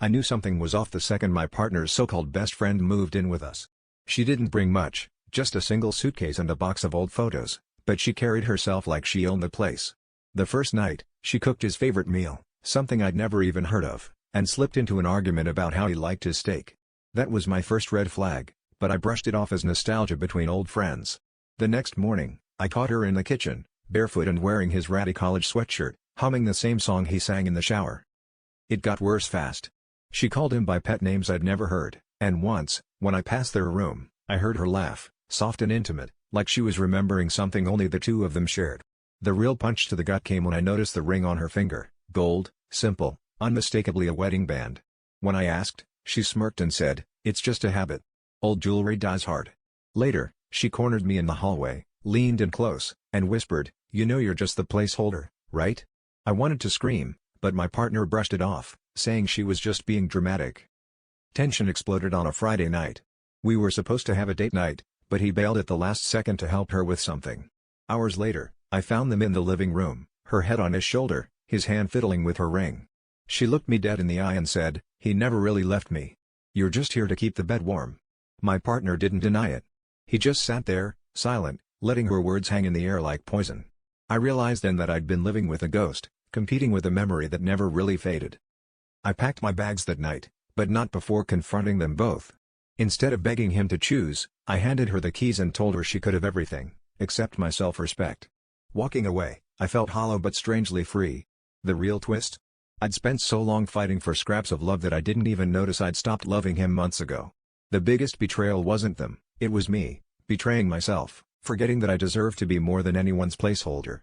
I knew something was off the second my partner's so-called best friend moved in with us. She didn't bring much, just a single suitcase and a box of old photos, but she carried herself like she owned the place. The first night, she cooked his favorite meal, something I'd never even heard of, and slipped into an argument about how he liked his steak. That was my first red flag, but I brushed it off as nostalgia between old friends. The next morning, I caught her in the kitchen, barefoot and wearing his ratty college sweatshirt, humming the same song he sang in the shower. It got worse fast. She called him by pet names I'd never heard, and once, when I passed their room, I heard her laugh, soft and intimate, like she was remembering something only the two of them shared. The real punch to the gut came when I noticed the ring on her finger, gold, simple, unmistakably a wedding band. When I asked, she smirked and said, "It's just a habit. Old jewelry dies hard." Later, she cornered me in the hallway, leaned in close, and whispered, "You know you're just the placeholder, right?" I wanted to scream, but my partner brushed it off, saying she was just being dramatic. Tension exploded on a Friday night. We were supposed to have a date night, but he bailed at the last second to help her with something. Hours later, I found them in the living room, her head on his shoulder, his hand fiddling with her ring. She looked me dead in the eye and said, "He never really left me. You're just here to keep the bed warm." My partner didn't deny it. He just sat there, silent, letting her words hang in the air like poison. I realized then that I'd been living with a ghost, competing with a memory that never really faded. I packed my bags that night, but not before confronting them both. Instead of begging him to choose, I handed her the keys and told her she could have everything, except my self-respect. Walking away, I felt hollow but strangely free. The real twist? I'd spent so long fighting for scraps of love that I didn't even notice I'd stopped loving him months ago. The biggest betrayal wasn't them, it was me, betraying myself, forgetting that I deserved to be more than anyone's placeholder.